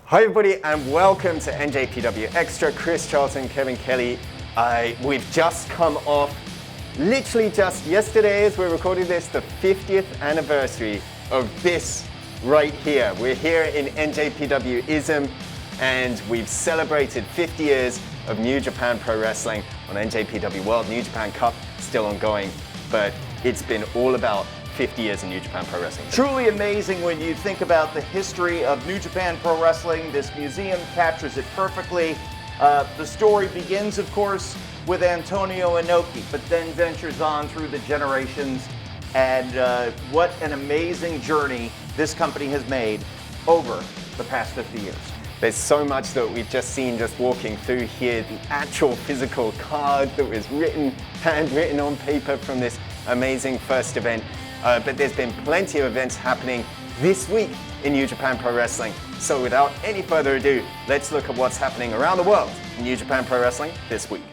Hi everybody and welcome to NJPW Extra. Chris Charlton, Kevin Kelly. We've just come off, literally just yesterday as we're recording this, the 50th anniversary of this right here. We're here in NJPW-ism and we've celebrated 50 years of New Japan Pro Wrestling on NJPW World. New Japan Cup still ongoing, but it's been all about 50 years in New Japan Pro Wrestling. Truly amazing when you think about the history of New Japan Pro Wrestling. This museum captures it perfectly. The story begins, of course, with Antonio Inoki, but then ventures on through the generations. And what an amazing journey this company has made over the past 50 years. There's so much that we've just seen just walking through here. The actual physical card that was handwritten on paper from this amazing first event. But there's been plenty of events happening this week in New Japan Pro Wrestling. So without any further ado, let's look at what's happening around the world in New Japan Pro Wrestling this week.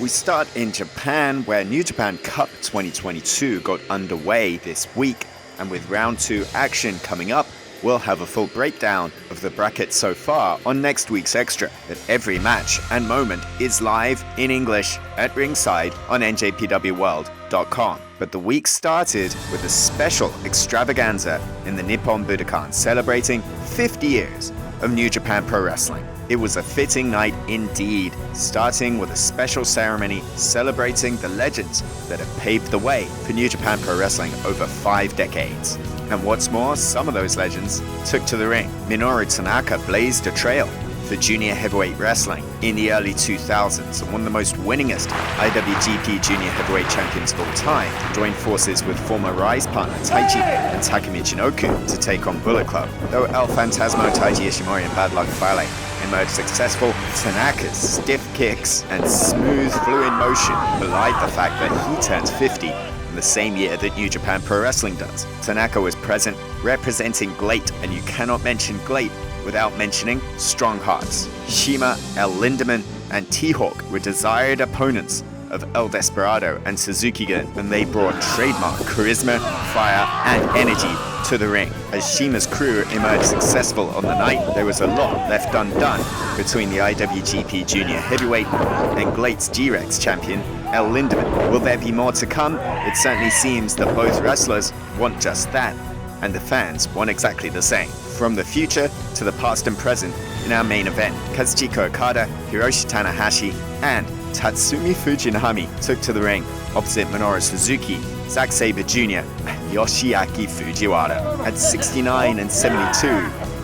We start in Japan, where New Japan Cup 2022 got underway this week. And with round 2 action coming up, we'll have a full breakdown of the bracket so far on next week's Extra. But every match and moment is live in English at ringside on NJPWWorld.com. But the week started with a special extravaganza in the Nippon Budokan celebrating 50 years of New Japan Pro Wrestling. It was a fitting night indeed, starting with a special ceremony celebrating the legends that have paved the way for New Japan Pro Wrestling over 5 decades. And what's more, some of those legends took to the ring. Minoru Tanaka blazed a trail for junior heavyweight wrestling in the early 2000s and one of the most winningest IWGP junior heavyweight champions of all time, joined forces with former Rise partner Taichi and Takumi Chinoku to take on Bullet Club. Though El Phantasmo, Taiji Ishimori and Bad Luck Fale emerged successful, Tanaka's stiff kicks and smooth fluid motion belied the fact that he turns 50 in the same year that New Japan Pro Wrestling does. Tanaka was present representing GLEAT, and you cannot mention GLEAT without mentioning Strong Hearts. Shima, El Lindemann, and T-Hawk were desired opponents of El Desperado and Suzuki-gun, and they brought trademark charisma, fire, and energy to the ring. As Shima's crew emerged successful on the night, there was a lot left undone between the IWGP Junior Heavyweight and GLEAT's G-Rex champion, El Lindemann. Will there be more to come? It certainly seems that both wrestlers want just that, and the fans want exactly the same. From the future to the past and present, in our main event, Kazuchika Okada, Hiroshi Tanahashi, and Tatsumi Fujinami took to the ring opposite Minoru Suzuki, Zack Sabre Jr., and Yoshiaki Fujiwara. At 69 and 72,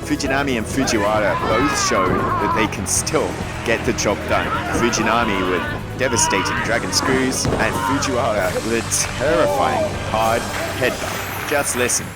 Fujinami and Fujiwara both showed that they can still get the job done. Fujinami with devastating dragon screws, and Fujiwara with a terrifying hard headbutt. Just listen.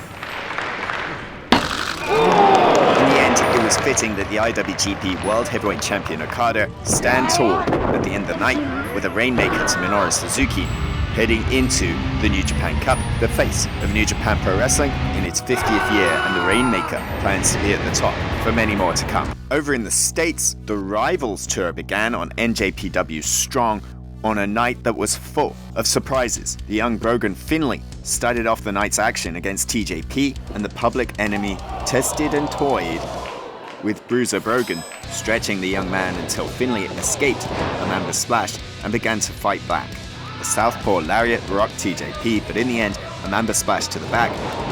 In the end, it was fitting that the IWGP World Heavyweight Champion Okada stand tall at the end of the night with a rainmaker to Minoru Suzuki, heading into the New Japan Cup, the face of New Japan Pro Wrestling in its 50th year, and the rainmaker plans to be at the top for many more to come. Over in the States, the Rivals Tour began on NJPW Strong on a night that was full of surprises. The young Brogan Finlay started off the night's action against TJP, and the Public Enemy tested and toyed with Bruiser Brogan, stretching the young man until Finlay escaped a Mamba Splash and began to fight back. The Southpaw Lariat rocked TJP, but in the end, a Mamba Splash to the back,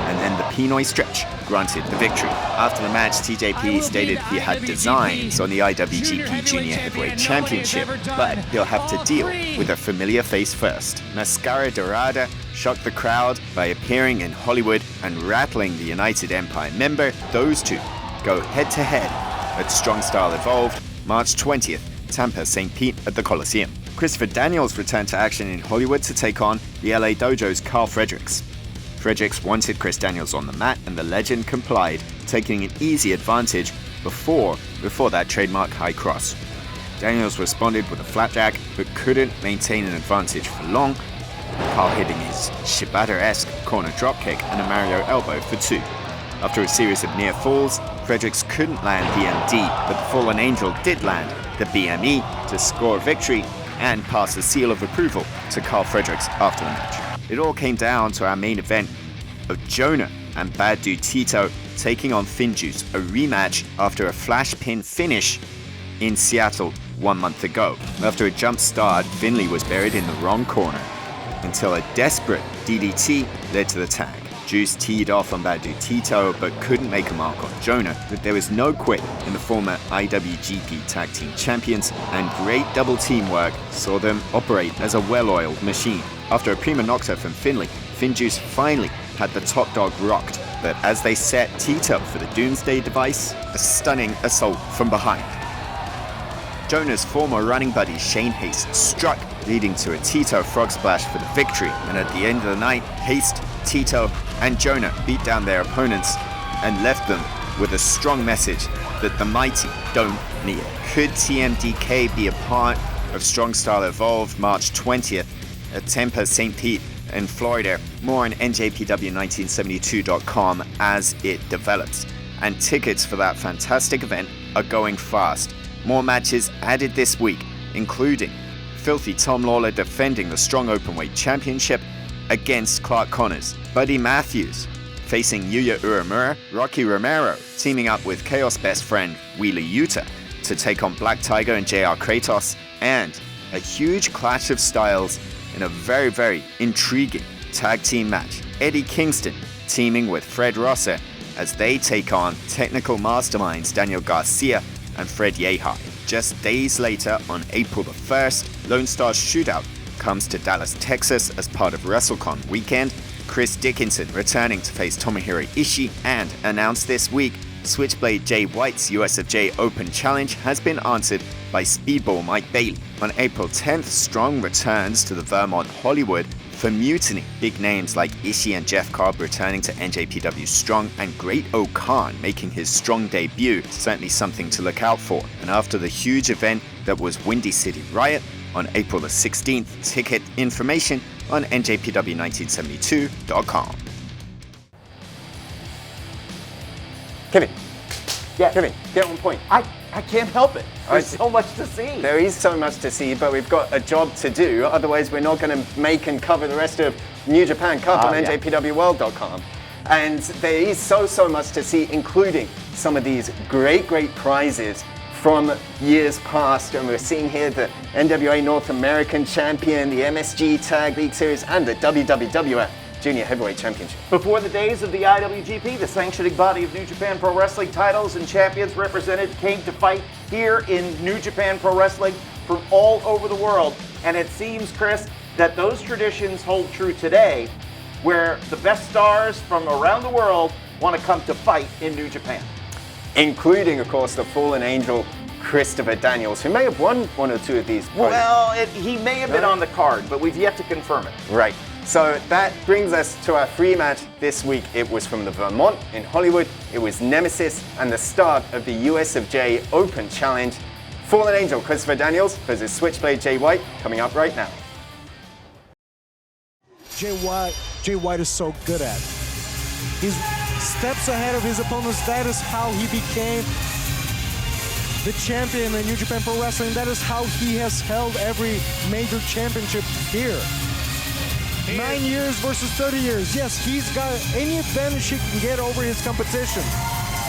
and then the Pinoy Stretch granted the victory. After the match, TJP stated he had designs on the IWGP Junior Heavyweight Championship, but he'll have to deal with a familiar face first. Mascara Dorada shocked the crowd by appearing in Hollywood and rattling the United Empire member. Those two go head-to-head at Strong Style Evolved, March 20th, Tampa, St. Pete at the Coliseum. Christopher Daniels returned to action in Hollywood to take on the LA Dojo's Carl Fredericks. Fredericks wanted Chris Daniels on the mat, and the legend complied, taking an easy advantage before that trademark high cross. Daniels responded with a flapjack, but couldn't maintain an advantage for long, Carl hitting his Shibata-esque corner dropkick and a Mario elbow for 2. After a series of near falls, Fredericks couldn't land the MD, but the Fallen Angel did land the BME to score victory and pass a seal of approval to Carl Fredericks after the match. It all came down to our main event of Jonah and Bad Dude Tito taking on Finjuice, a rematch after a flash pin finish in Seattle 1 month ago. After a jump start, Finley was buried in the wrong corner until a desperate DDT led to the tag. Juice teed off on Badu Tito but couldn't make a mark on Jonah, but there was no quit in the former IWGP Tag Team Champions, and great double teamwork saw them operate as a well-oiled machine. After a prima nocta from Finley, Finjuice finally had the top dog rocked, but as they set Tito for the Doomsday device, a stunning assault from behind. Jonah's former running buddy Shane Haste struck, leading to a Tito frog splash for the victory, and at the end of the night, Haste, Tito, and Jonah beat down their opponents and left them with a strong message that the mighty don't kneel. Could TMDK be a part of Strong Style Evolved March 20th at Tampa St. Pete in Florida? More on NJPW1972.com as it develops. And tickets for that fantastic event are going fast. More matches added this week, including Filthy Tom Lawler defending the Strong Openweight Championship against Clark Connors, Buddy Matthews facing Yuya Uemura, Rocky Romero teaming up with Chaos best friend Wheeler Yuta to take on Black Tiger and JR Kratos, and a huge clash of styles in a very, very intriguing tag team match. Eddie Kingston teaming with Fred Rosser as they take on technical masterminds Daniel Garcia and Fred Yehi. Just days later, on April the 1st, Lone Star Shootout comes to Dallas, Texas as part of WrestleCon weekend. Chris Dickinson returning to face Tomohiro Ishii, and announced this week, Switchblade Jay White's USFJ Open Challenge has been answered by Speedball Mike Bailey. On April 10th, Strong returns to the Vermont Hollywood for Mutiny. Big names like Ishii and Jeff Cobb returning to NJPW Strong, and Great O-Khan making his Strong debut. Certainly something to look out for. And after the huge event that was Windy City Riot on April the 16th, ticket information on NJPW1972.com. Kevin, Yeah. Kevin, get on point. I can't help it. There's so much to see. There is so much to see, but we've got a job to do. Otherwise, we're not going to make and cover the rest of New Japan Cup on NJPWworld.com. And there is so much to see, including some of these great prizes from years past. And we're seeing here the NWA North American Champion, the MSG Tag League Series, and the WWF Junior Heavyweight Championship. Before the days of the IWGP, the sanctioning body of New Japan Pro Wrestling, titles and champions represented came to fight here in New Japan Pro Wrestling from all over the world. And it seems, Chris, that those traditions hold true today, where the best stars from around the world want to come to fight in New Japan. Including, of course, the fallen angel Christopher Daniels, who may have won one or two of these. Well, he may have been on the card, but we've yet to confirm it. Right. So that brings us to our free match this week. It was from the Vermont in Hollywood. It was Nemesis and the start of the USFJ Open Challenge. Fallen Angel Christopher Daniels versus Switchblade Jay White, coming up right now. Jay White is so good at it. He's steps ahead of his opponents. That is how he became the champion in New Japan Pro Wrestling. That is how he has held every major championship here. 9 years versus 30 years. Yes, he's got any advantage he can get over his competition.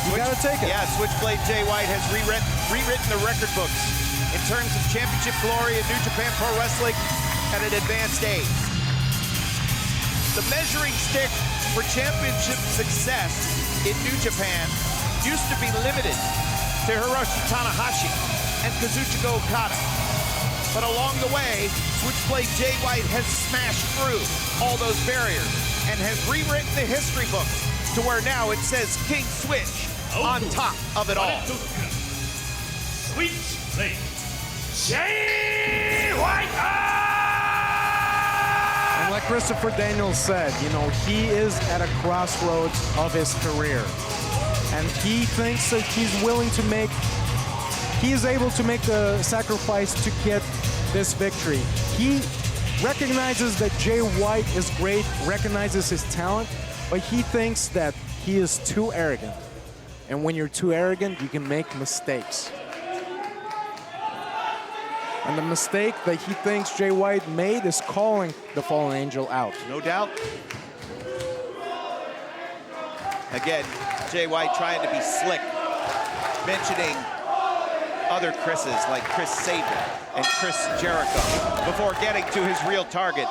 You gotta take it. Yeah, Switchblade Jay White has rewritten the record books in terms of championship glory in New Japan Pro Wrestling at an advanced age. The measuring stick for championship success in New Japan used to be limited to Hiroshi Tanahashi and Kazuchika Okada. But along the way, Switchblade Jay White has smashed through all those barriers and has rewritten the history books to where now it says King Switch on top of it all. Switchblade Jay White! And like Christopher Daniels said, you know, he is at a crossroads of his career. And he thinks that he's willing to make, he is able to make the sacrifice to get this victory. He recognizes that Jay White is great, recognizes his talent, but he thinks that he is too arrogant. And when you're too arrogant, you can make mistakes. And the mistake that he thinks Jay White made is calling the Fallen Angel out. No doubt. Again, Jay White trying to be slick, mentioning other Chris's like Chris Sabin and Chris Jericho before getting to his real target,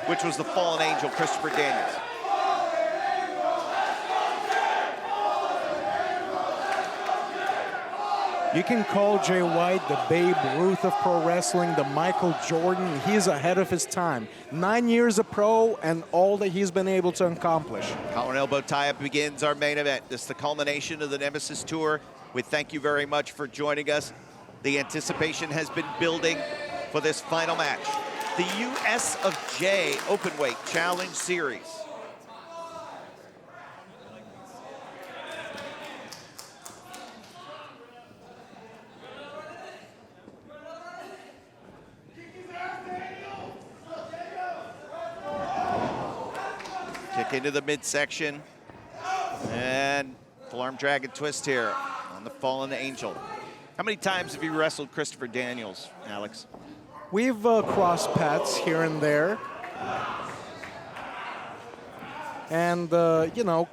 which was the fallen angel, Christopher Daniels. You can call Jay White the Babe Ruth of pro wrestling, the Michael Jordan. He's ahead of his time. 9 years a pro and all that he's been able to accomplish. Collar and elbow tie-up begins our main event. This is the culmination of the Nemesis Tour. We thank you very much for joining us. The anticipation has been building for this final match. The US of J Openweight Challenge Series. Kick into the midsection. And full arm drag and twist here on the fallen angel. How many times have you wrestled Christopher Daniels, Alex? We've crossed paths here and there. And, you know,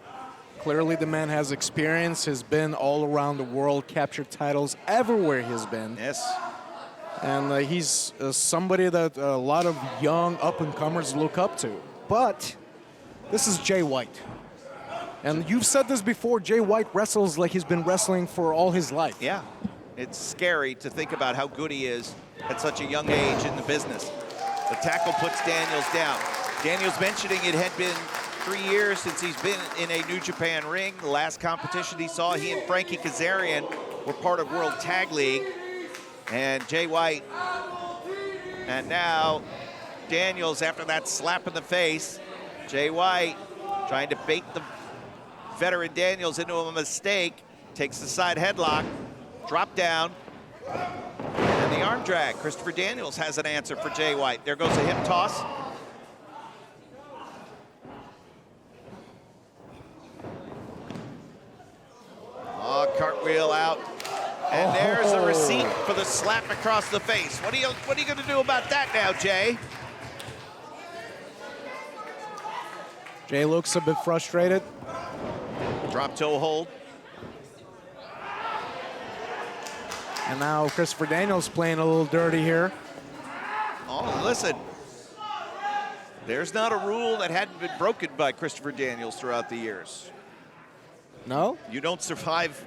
clearly the man has experience, has been all around the world, captured titles everywhere he's been. Yes. And he's somebody that a lot of young up-and-comers look up to. But this is Jay White. And you've said this before, Jay White wrestles like he's been wrestling for all his life. Yeah. It's scary to think about how good he is at such a young age in the business. The tackle puts Daniels down. Daniels mentioning it had been 3 years since he's been in a New Japan ring. The last competition he saw, he and Frankie Kazarian were part of World Tag League. And Jay White, and now Daniels, after that slap in the face, Jay White trying to bait the veteran Daniels into a mistake, takes the side headlock, drop down, and the arm drag. Christopher Daniels has an answer for Jay White. There goes a hip toss. Oh, cartwheel out. And there's a receipt for the slap across the face. What are you going to do about that now, Jay? Jay looks a bit frustrated. Drop toe hold. And now Christopher Daniels playing a little dirty here. Oh, listen. There's not a rule that hadn't been broken by Christopher Daniels throughout the years. No? You don't survive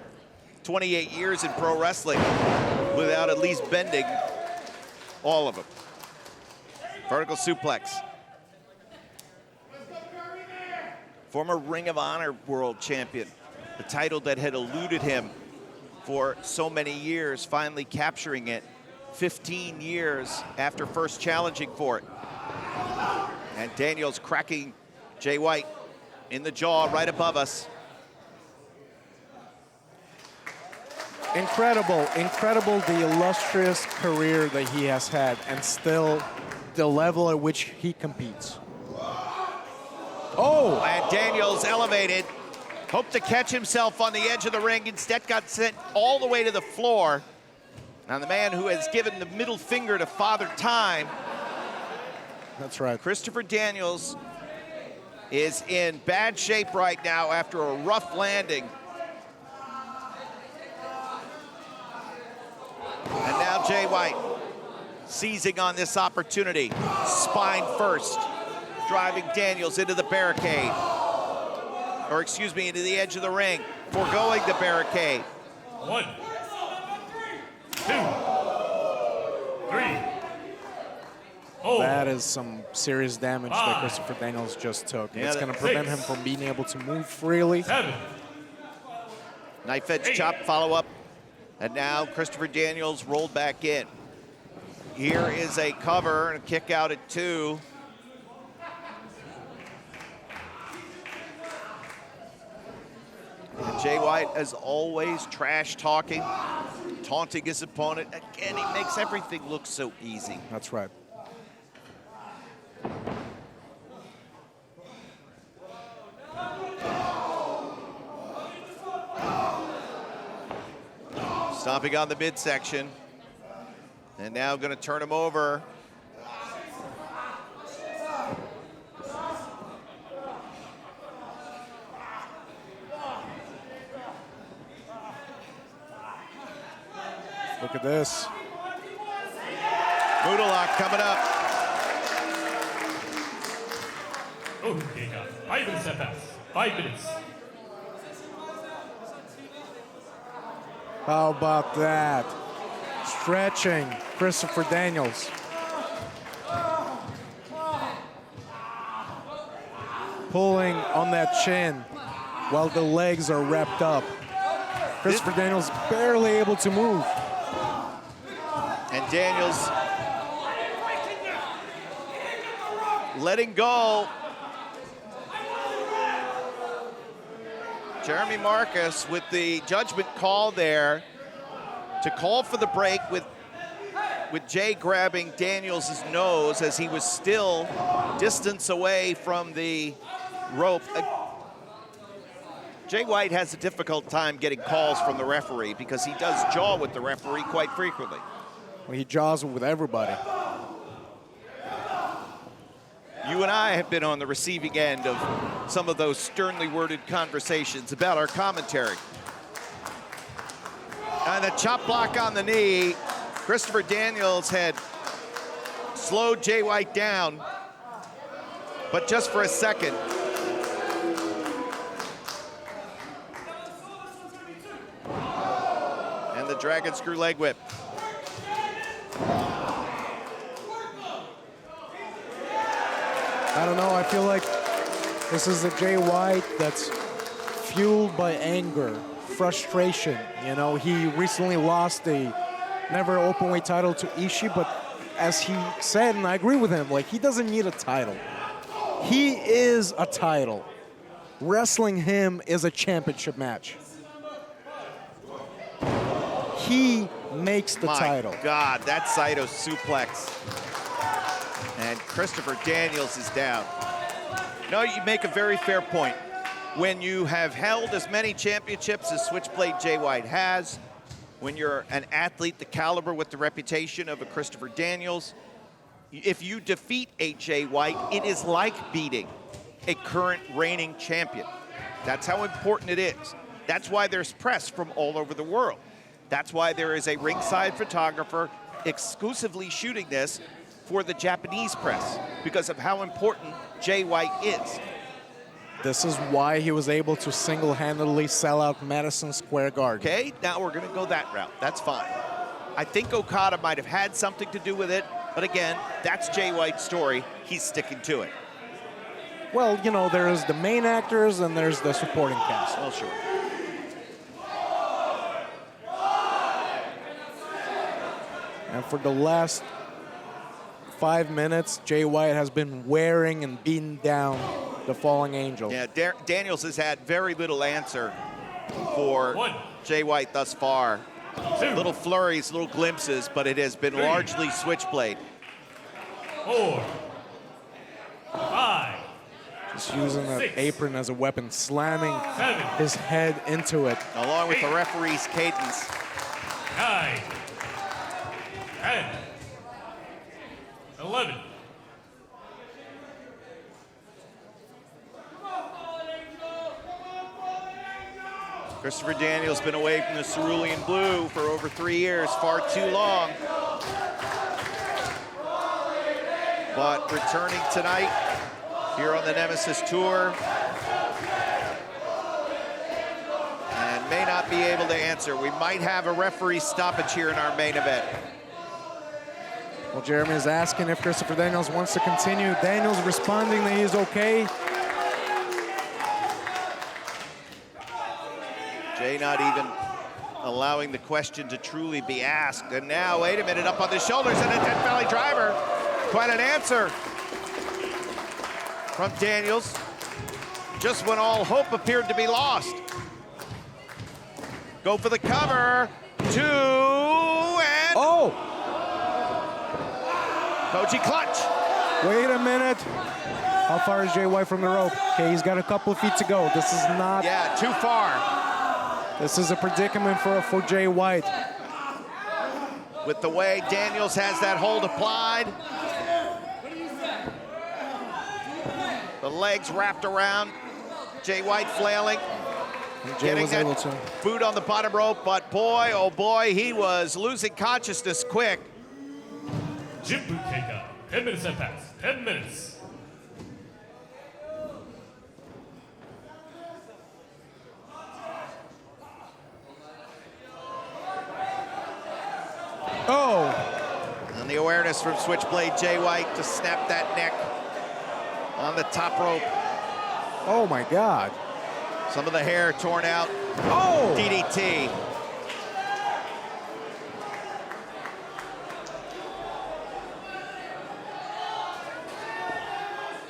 28 years in pro wrestling without at least bending all of them. Vertical suplex. Former Ring of Honor world champion. The title that had eluded him for so many years, finally capturing it 15 years after first challenging for it. And Daniels cracking Jay White in the jaw right above us. Incredible, incredible the illustrious career that he has had and still the level at which he competes. Oh! And Daniels elevated, hoped to catch himself on the edge of the ring, instead got sent all the way to the floor. Now the man who has given the middle finger to Father Time. That's right. Christopher Daniels is in bad shape right now after a rough landing. And now Jay White seizing on this opportunity. Spine first, driving Daniels into the barricade. Or excuse me, into the edge of the ring, foregoing the barricade. 1, 2, 3. Oh. That is some serious damage that Christopher Daniels just took. Yeah, it's going to prevent him from being able to move freely. 7. Knife edge chop, follow up. And now Christopher Daniels rolled back in. Here is a cover and a kick out at 2. And Jay White, as always, trash talking, taunting his opponent. Again, he makes everything look so easy. That's right. Stomping on the midsection. And now going to turn him over. Look at this. Moodalok coming up. Okay, guys. 5 minutes have passed. 5 minutes. How about that? Stretching Christopher Daniels. Pulling on that chin while the legs are wrapped up. Christopher Daniels barely able to move. And Daniels letting go. Jeremy Marcus with the judgment call there to call for the break with Jay grabbing Daniels' nose as he was still distance away from the rope. Jay White has a difficult time getting calls from the referee because he does jaw with the referee quite frequently. Well, he jaws with everybody. You and I have been on the receiving end of some of those sternly worded conversations about our commentary. And a chop block on the knee. Christopher Daniels had slowed Jay White down, but just for a second. And the dragon screw leg whip. I don't know, I feel like this is a Jay White that's fueled by anger, frustration. You know, he recently lost the never openweight title to Ishii, but as he said, and I agree with him, like, he doesn't need a title. He is a title. Wrestling him is a championship match. He makes the title. My God, that Saito suplex. And Christopher Daniels is down. No, you make a very fair point. When you have held as many championships as Switchblade Jay White has, when you're an athlete the caliber with the reputation of a Christopher Daniels, if you defeat a Jay White, it is like beating a current reigning champion. That's how important it is. That's why there's press from all over the world. That's why there is a ringside photographer exclusively shooting this for the Japanese press, because of how important Jay White is. This is why he was able to single-handedly sell out Madison Square Garden. Okay, now we're gonna go that route. That's fine. I think Okada might have had something to do with it, but again, that's Jay White's story. He's sticking to it. Well, you know, there's the main actors and there's the supporting cast. Well, sure. And for the last 5 minutes, Jay White has been wearing and beating down the falling angel. Yeah, Daniels has had very little answer for Jay White thus far. Little flurries, little glimpses, but it has been largely Switchblade. 4, 5. Just using that 6, apron as a weapon, slamming 7, his head into it. Along with the referee's cadence. 9, 10, 11. Christopher Daniels been away from the cerulean blue for over 3 years, far too long. But returning tonight here on the Nemesis Tour, and may not be able to answer. We might have a referee stoppage here in our main event. Well, Jeremy is asking if Christopher Daniels wants to continue. Daniels responding that he's okay. Jay not even allowing the question to truly be asked. And now, wait a minute, up on the shoulders and a Death Valley driver. Quite an answer from Daniels, just when all hope appeared to be lost. Go for the cover, 2, and... Oh! Koji clutch. Wait a minute. How far is Jay White from the rope? Okay, he's got a couple of feet to go. This is not... Yeah, too far. This is a predicament for Jay White. With the way Daniels has that hold applied. The legs wrapped around. Jay White flailing. And Jay getting was that able to. boot on the bottom rope, but boy, oh boy, he was losing consciousness quick. Jim boot takeout. 10 minutes have passed. 10 minutes. Oh! And the awareness from Switchblade Jay White to snap that neck on the top rope. Oh my God. Some of the hair torn out. Oh! DDT.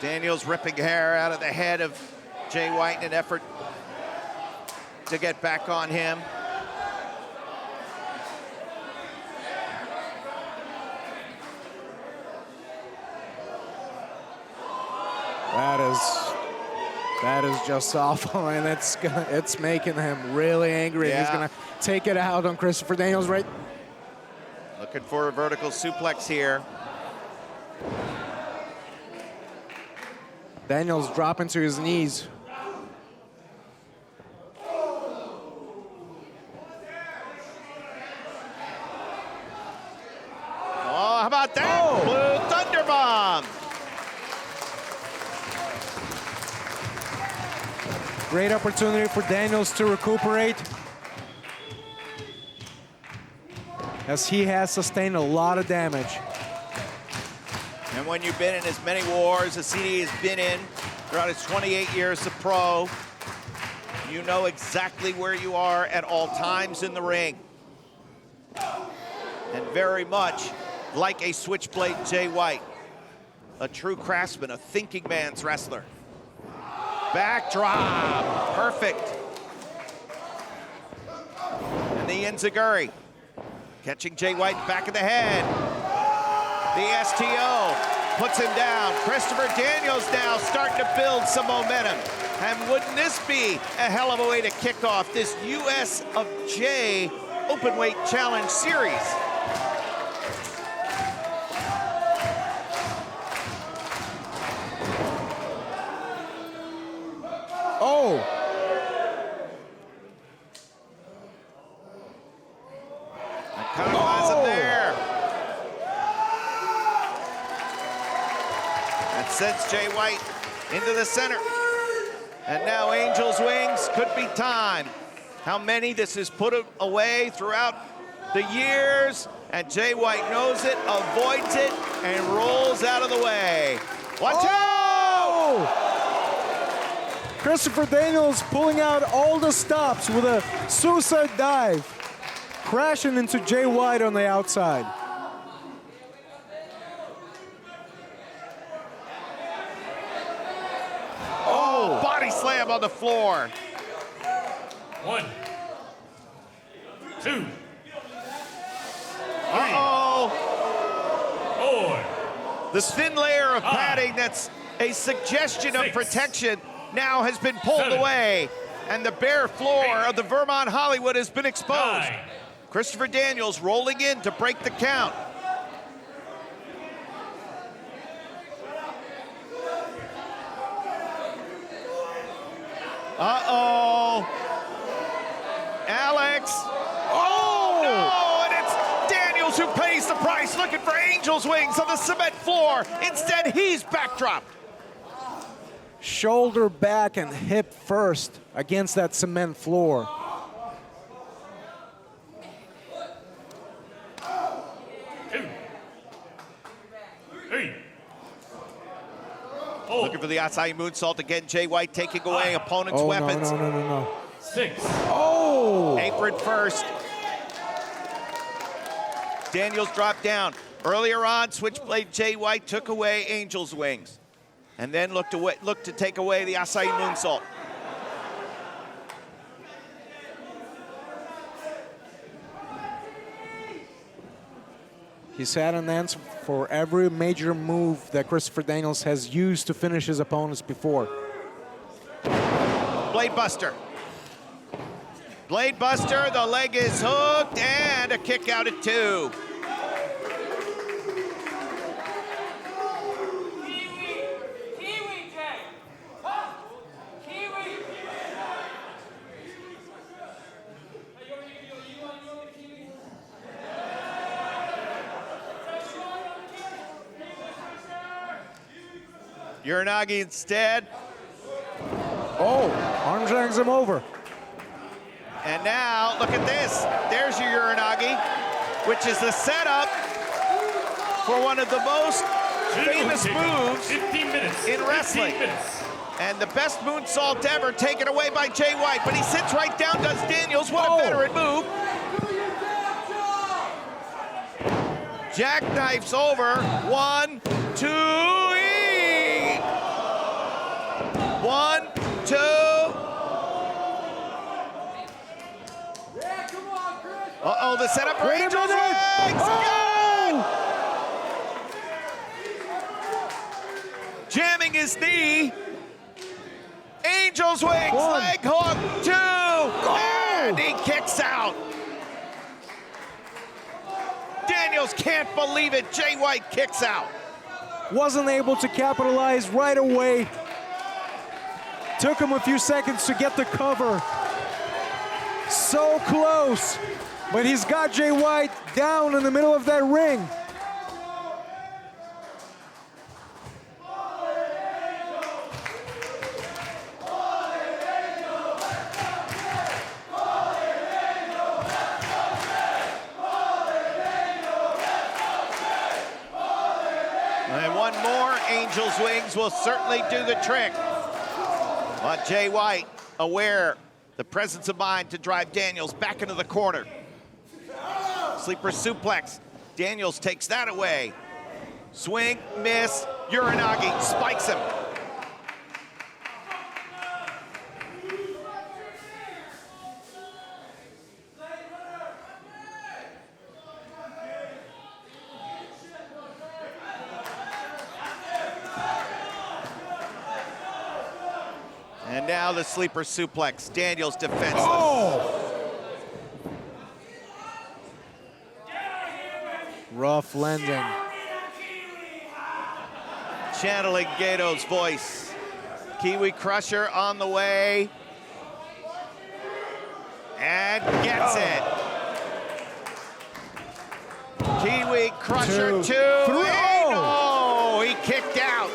Daniels ripping hair out of the head of Jay White in an effort to get back on him. That is just awful, and it's making him really angry. Yeah. He's gonna take it out on Christopher Daniels right. Looking for a vertical suplex here. Daniels dropping to his knees. Oh, how about that? Oh. Blue Thunder Bomb. Great opportunity for Daniels to recuperate, as he has sustained a lot of damage. And when you've been in as many wars as CD has been in throughout his 28 years of pro, you know exactly where you are at all times in the ring. And very much like a Switchblade Jay White, a true craftsman, a thinking man's wrestler. Backdrop, perfect. And the enziguri, catching Jay White back of the head. The STO puts him down. Christopher Daniels now starting to build some momentum. And wouldn't this be a hell of a way to kick off this US of J Openweight Challenge Series? Oh! Compromise him there. That sends Jay White into the center. And now Angel's Wings could be time. How many this has put away throughout the years, and Jay White knows it, avoids it, and rolls out of the way. Watch out! Christopher Daniels pulling out all the stops with a suicide dive, crashing into Jay White on the outside. Oh, body slam on the floor. 1, 2, Uh-oh. 4, The thin layer of padding that's a suggestion of 6, protection now has been pulled 7, away, and the bare floor 8, of the Vermont Hollywood has been exposed. 9. Christopher Daniels rolling in to break the count. Uh-oh. Alex. Oh, no, and it's Daniels who pays the price, looking for Angel's Wings on the cement floor. Instead, he's backdropped. Shoulder back and hip first against that cement floor. 2, 3, 4, Looking for the outside moonsault again. Jay White taking away opponent's Oh, weapons. no. 6, Oh! Apron first. Daniels dropped down. Earlier on, Switchblade Jay White took away Angel's Wings, and then looked to take away the acai moonsault. He's had an answer for every major move that Christopher Daniels has used to finish his opponents before. Blade Buster. Blade Buster, the leg is hooked, and a kick out at 2. Uranagi instead. Oh, arm drags him over. And now, look at this. There's your Uranagi, which is the setup for one of the most famous moves 15 minutes. in wrestling. 15 minutes. And the best moonsault ever, taken away by Jay White. But he sits right down, does Daniels. What a veteran move. Jackknifes over. 1, 2, E. 1, 2. Uh-oh, the setup for Angel's Wings. Jamming his knee. Angel's Wings, leg hook, 2, and he kicks out. Daniels can't believe it. Jay White kicks out. Wasn't able to capitalize right away. Took him a few seconds to get the cover. So close, but he's got Jay White down in the middle of that ring. And one more Angel's Wings will certainly do the trick. But Jay White, aware, the presence of mind to drive Daniels back into the corner. Sleeper suplex. Daniels takes that away. Swing, miss, Uranagi spikes him. And now the sleeper suplex. Daniels defenseless. Rough landing. Channeling Gato's voice. Kiwi Crusher on the way. And gets it. Kiwi Crusher 2. 3. Oh, he kicked out.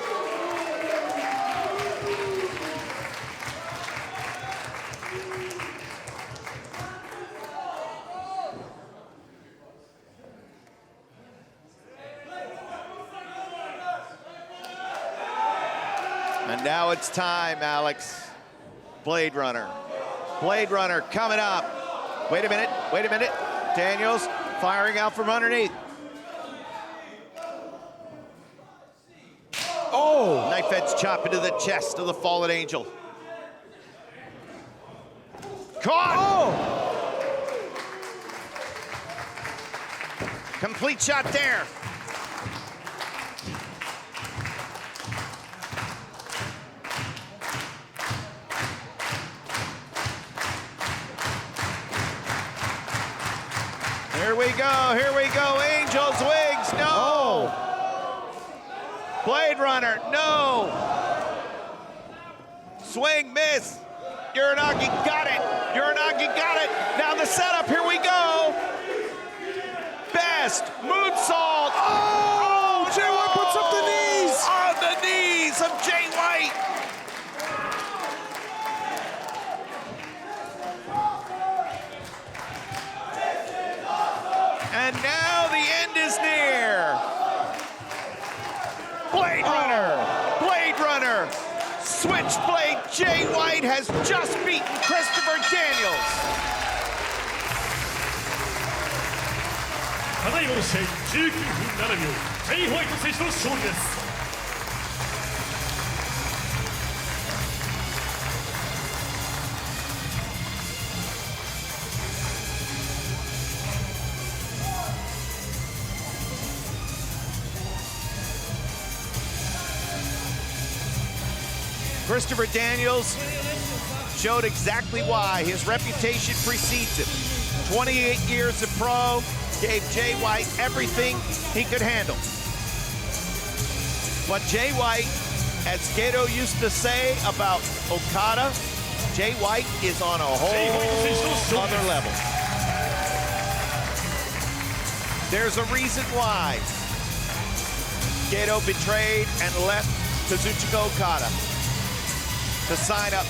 And now it's time, Alex. Blade Runner. Blade Runner coming up. Wait a minute, wait a minute. Daniels firing out from underneath. Oh! Knife edge chop into the chest of the fallen angel. Caught! Oh! Complete shot there. Here we go, Angel's Wings, no! Blade Runner, no! Swing, miss, Uranagi got it, Uranagi got it! Now the setup, here we go! Best moonsault! Oh! Jay White puts up the knees! On the knees of Jay White! And now the end is near. Blade Runner, Blade Runner. Switchblade Jay White has just beaten Christopher Daniels. ただいまの試合19分7秒ジェイ・ホワイト選手の勝利です。 Christopher Daniels showed exactly why. His reputation precedes him. 28 years of pro, gave Jay White everything he could handle. But Jay White, as Gato used to say about Okada, Jay White is on a whole other level. There's a reason why Gato betrayed and left Kazuchika Okada to sign up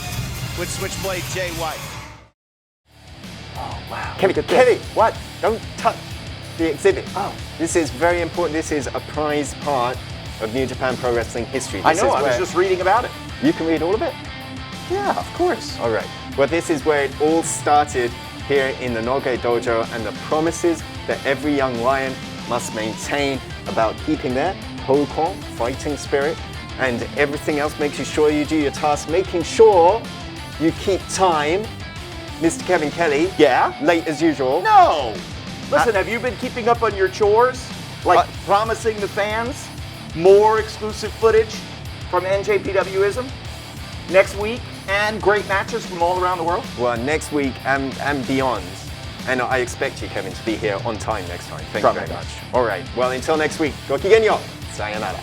with Switchblade Jay White. Oh, wow. Kelly, what? Don't touch the exhibit. Oh. This is very important. This is a prized part of New Japan Pro Wrestling history. I know, I was just reading about it. You can read all of it? Yeah, of course. All right. Well, this is where it all started here in the Noge Dojo, and the promises that every young lion must maintain about keeping their Hokon fighting spirit, and everything else, making sure you do your task, making sure you keep time. Mr. Kevin Kelly. Yeah? Late as usual. No! Listen, have you been keeping up on your chores? Like promising the fans more exclusive footage from NJPW-ism next week and great matches from all around the world? Well, next week and beyond. And I expect you, Kevin, to be here on time next time. Thank you very much. All right. Well, until next week. Gokigenyo. Sayonara.